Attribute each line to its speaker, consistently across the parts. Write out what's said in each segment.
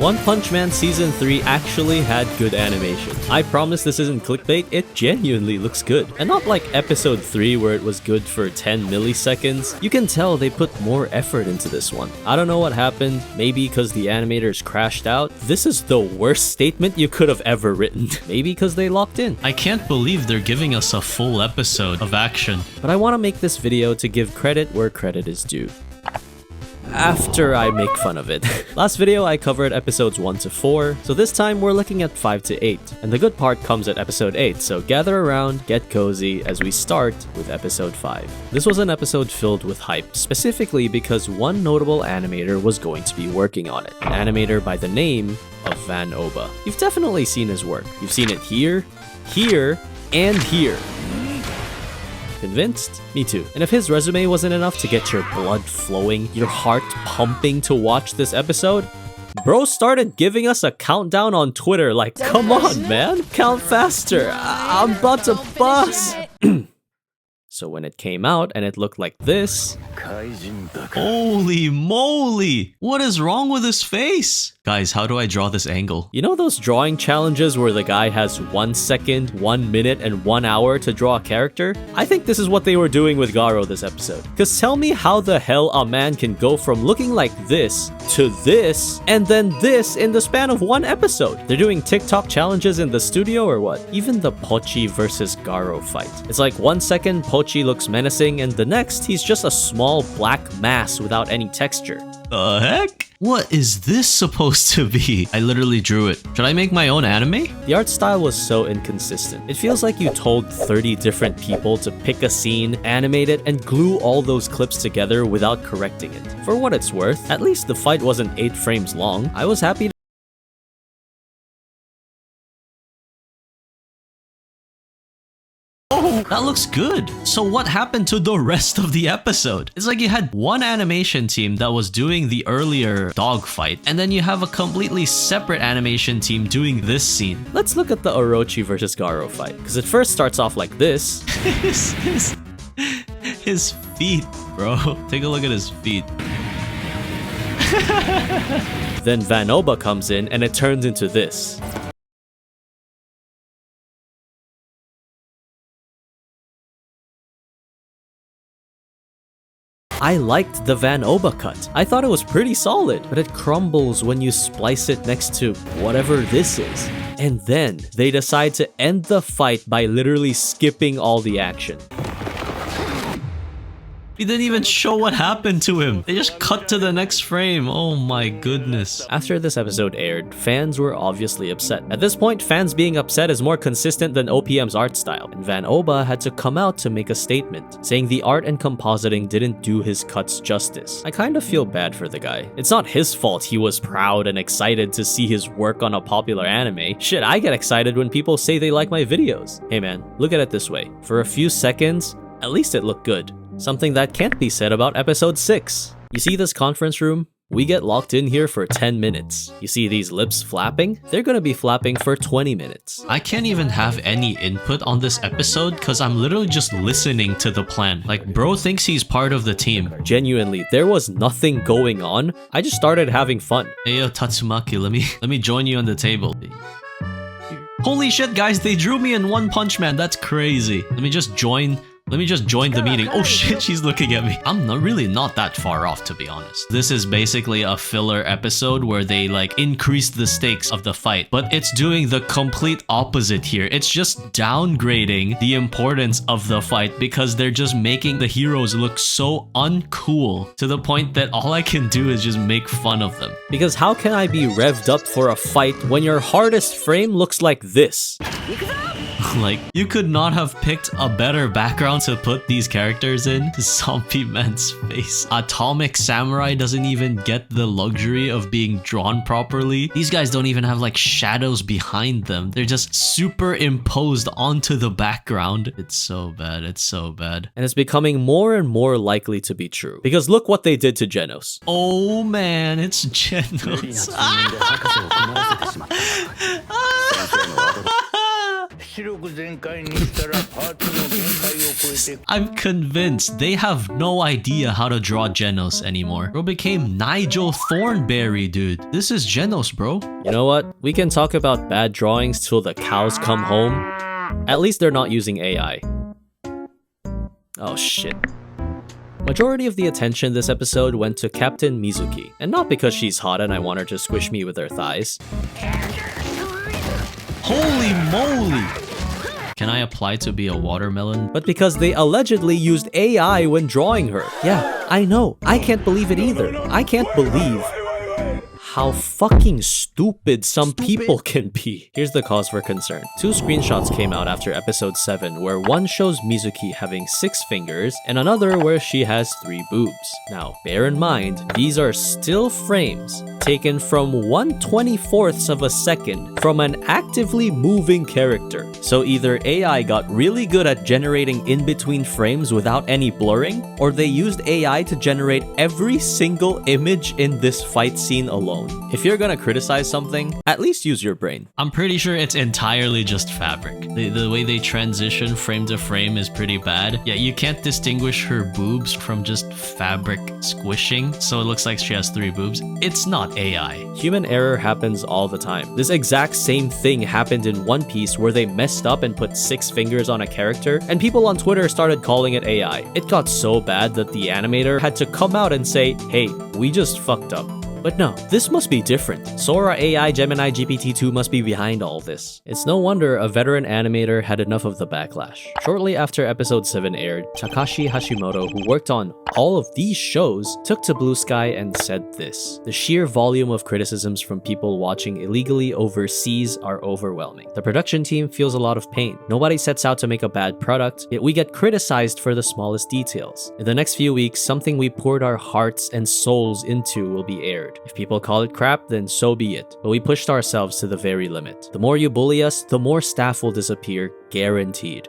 Speaker 1: One Punch Man Season 3 actually had good animation. I promise this isn't clickbait, it genuinely looks good. And not like episode 3 where it was good for 10 milliseconds. You can tell they put more effort into this one. I don't know what happened, maybe because the animators crashed out. This is the worst statement you could have ever written. Maybe because they locked in.
Speaker 2: I can't believe they're giving us a full episode of action.
Speaker 1: But I want to make this video to give credit where credit is due. After I make fun of it. Last video I covered episodes 1 to 4, so this time we're looking at 5 to 8. And the good part comes at episode 8, so gather around, get cozy as we start with episode 5. This was an episode filled with hype, specifically because one notable animator was going to be working on it. An animator by the name of Van Oba. You've definitely seen his work. You've seen it here, here, and here. Convinced? Me too. And if his resume wasn't enough to get your blood flowing, your heart pumping to watch this episode, bro started giving us a countdown on Twitter like, come on, man, count faster. I'm about to bust. So when it came out and it looked like this...
Speaker 2: Holy moly! What is wrong with his face? Guys, how do I draw this angle?
Speaker 1: You know those drawing challenges where the guy has 1 second, 1 minute, and 1 hour to draw a character? I think this is what they were doing with Garo this episode. Cause tell me how the hell a man can go from looking like this to this, and then this in the span of 1 episode. They're doing TikTok challenges in the studio or what? Even the Pochi versus Garo fight. It's like 1 second Pochi looks menacing and the next he's just a small black mass without any texture.
Speaker 2: The heck? What is this supposed to be? I literally drew it. Should I make my own anime?
Speaker 1: The art style was so inconsistent. It feels like you told 30 different people to pick a scene, animate it, and glue all those clips together without correcting it. For what it's worth, at least the fight wasn't 8 frames long. I was happy to
Speaker 2: Oh, that looks good. So what happened to the rest of the episode? It's like you had one animation team that was doing the earlier dog fight, and then you have a completely separate animation team doing this scene.
Speaker 1: Let's look at the Orochi versus Garo fight, because it first starts off like this.
Speaker 2: His feet, bro. Take a look at his feet.
Speaker 1: Then Van Oba comes in and it turns into this. I liked the Van Oba cut. I thought it was pretty solid, but it crumbles when you splice it next to whatever this is. And then they decide to end the fight by literally skipping all the action.
Speaker 2: He didn't even show what happened to him. They just cut to the next frame. Oh my goodness.
Speaker 1: After this episode aired, fans were obviously upset. At this point, fans being upset is more consistent than OPM's art style, and Van Oba had to come out to make a statement, saying the art and compositing didn't do his cuts justice. I kind of feel bad for the guy. It's not his fault he was proud and excited to see his work on a popular anime. Shit, I get excited when people say they like my videos. Hey man, look at it this way. For a few seconds, at least it looked good. Something that can't be said about episode 6. You see this conference room? We get locked in here for 10 minutes. You see these lips flapping? They're gonna be flapping for 20 minutes.
Speaker 2: I can't even have any input on this episode because I'm literally just listening to the plan. Like, bro thinks he's part of the team.
Speaker 1: Genuinely, there was nothing going on. I just started having fun.
Speaker 2: Hey yo, Tatsumaki, let me join you on the table. Holy shit, guys, they drew me in One Punch Man. That's crazy. Let me just join the meeting. Oh shit, she's looking at me. I'm really not that far off, to be honest. This is basically a filler episode where they like increase the stakes of the fight, but it's doing the complete opposite here. It's just downgrading the importance of the fight because they're just making the heroes look so uncool to the point that all I can do is just make fun of them.
Speaker 1: Because how can I be revved up for a fight when your hardest frame looks like this?
Speaker 2: Like, you could not have picked a better background to put these characters in. Zombie Man's face. Atomic Samurai doesn't even get the luxury of being drawn properly. These guys don't even have like shadows behind them. They're just superimposed onto the background. It's so bad. It's so bad.
Speaker 1: And it's becoming more and more likely to be true. Because look what they did to Genos.
Speaker 2: Oh man, it's Genos. I'm convinced they have no idea how to draw Genos anymore. Bro became Nigel Thornberry, dude. This is Genos, bro.
Speaker 1: You know what? We can talk about bad drawings till the cows come home. At least they're not using AI. Oh shit. Majority of the attention this episode went to Captain Mizuki, and not because she's hot and I want her to squish me with her thighs.
Speaker 2: Holy moly! Can I apply to be a watermelon?
Speaker 1: But because they allegedly used AI when drawing her. Yeah, I know. I can't believe it either. I can't believe how fucking stupid some people can be. Here's the cause for concern. 2 screenshots came out after episode 7 where one shows Mizuki having 6 fingers and another where she has 3 boobs. Now, bear in mind, these are still frames taken from 1/24th of a second from an actively moving character. So either AI got really good at generating in-between frames without any blurring, or they used AI to generate every single image in this fight scene alone. If you're gonna criticize something, at least use your brain.
Speaker 2: I'm pretty sure it's entirely just fabric. The way they transition frame to frame is pretty bad. Yeah, you can't distinguish her boobs from just fabric squishing, so it looks like she has 3 boobs. It's not AI.
Speaker 1: Human error happens all the time. This exact same thing happened in One Piece where they messed up and put 6 fingers on a character, and people on Twitter started calling it AI. It got so bad that the animator had to come out and say, hey, we just fucked up. But no, this must be different. Sora AI Gemini GPT-2 must be behind all this. It's no wonder a veteran animator had enough of the backlash. Shortly after episode 7 aired, Takashi Hashimoto, who worked on all of these shows, took to Blue Sky and said this: the sheer volume of criticisms from people watching illegally overseas are overwhelming. The production team feels a lot of pain. Nobody sets out to make a bad product, yet we get criticized for the smallest details. In the next few weeks, something we poured our hearts and souls into will be aired. If people call it crap, then so be it. But we pushed ourselves to the very limit. The more you bully us, the more staff will disappear, guaranteed.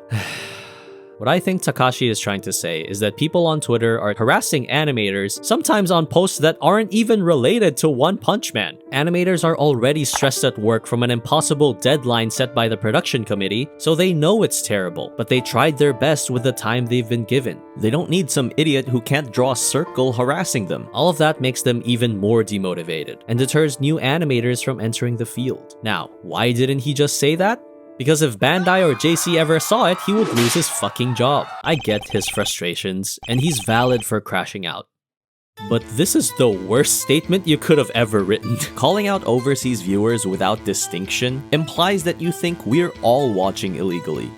Speaker 1: What I think Takashi is trying to say is that people on Twitter are harassing animators, sometimes on posts that aren't even related to One Punch Man. Animators are already stressed at work from an impossible deadline set by the production committee, so they know it's terrible, but they tried their best with the time they've been given. They don't need some idiot who can't draw a circle harassing them. All of that makes them even more demotivated, and deters new animators from entering the field. Now, why didn't he just say that? Because if Bandai or JC ever saw it, he would lose his fucking job. I get his frustrations, and he's valid for crashing out. But this is the worst statement you could have ever written. Calling out overseas viewers without distinction implies that you think we're all watching illegally.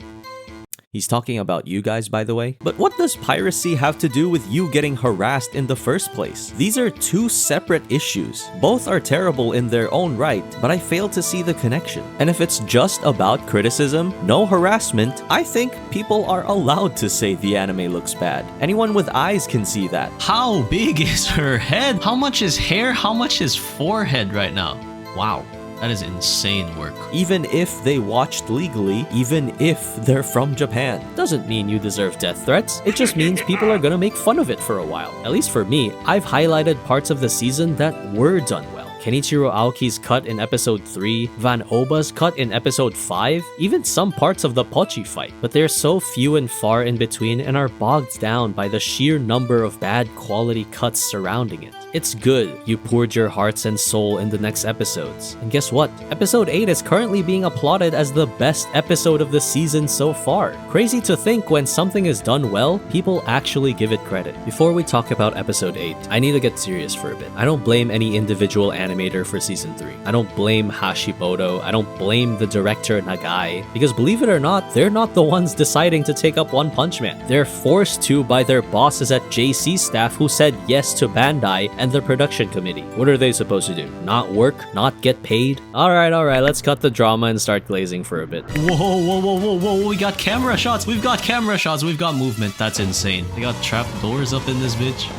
Speaker 1: He's talking about you guys, by the way. But what does piracy have to do with you getting harassed in the first place? These are 2 separate issues. Both are terrible in their own right, but I fail to see the connection. And if it's just about criticism, no harassment, I think people are allowed to say the anime looks bad. Anyone with eyes can see that.
Speaker 2: How big is her head? How much is hair? How much is forehead right now? Wow. That is insane work.
Speaker 1: Even if they watched legally, even if they're from Japan, doesn't mean you deserve death threats. It just means people are gonna make fun of it for a while. At least for me, I've highlighted parts of the season that were done well. Kenichiro Aoki's cut in episode 3, Van Oba's cut in episode 5, even some parts of the Pochi fight. But they're so few and far in between and are bogged down by the sheer number of bad quality cuts surrounding it. It's good you poured your hearts and soul in the next episodes. And guess what? Episode 8 is currently being applauded as the best episode of the season so far. Crazy to think when something is done well, people actually give it credit. Before we talk about episode 8, I need to get serious for a bit. I don't blame any individual animator for season 3. I don't blame Hashimoto. I don't blame the director Nagai. Because believe it or not, they're not the ones deciding to take up One Punch Man. They're forced to by their bosses at JC staff who said yes to Bandai and the production committee. What are they supposed to do? Not work? Not get paid? Alright, let's cut the drama and start glazing for a bit.
Speaker 2: Whoa, we got camera shots. We've got camera shots. We've got movement. That's insane. They got trap doors up in this bitch.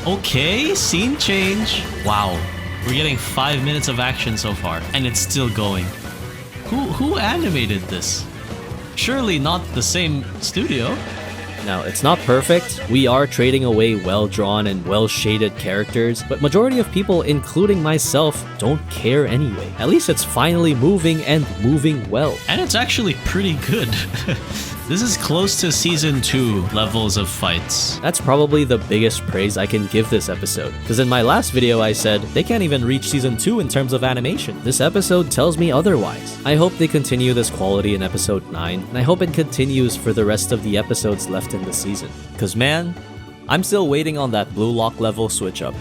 Speaker 2: Okay, scene change. Wow, we're getting 5 minutes of action so far, and it's still going. Who animated this? Surely not the same studio.
Speaker 1: Now, it's not perfect. We are trading away well-drawn and well-shaded characters, but majority of people, including myself, don't care anyway. At least it's finally moving and moving well.
Speaker 2: And it's actually pretty good. This is close to season 2 levels of fights.
Speaker 1: That's probably the biggest praise I can give this episode, because in my last video I said they can't even reach season 2 in terms of animation. This episode tells me otherwise. I hope they continue this quality in episode 9, and I hope it continues for the rest of the episodes left in the season. Cause man, I'm still waiting on that blue lock level switch up.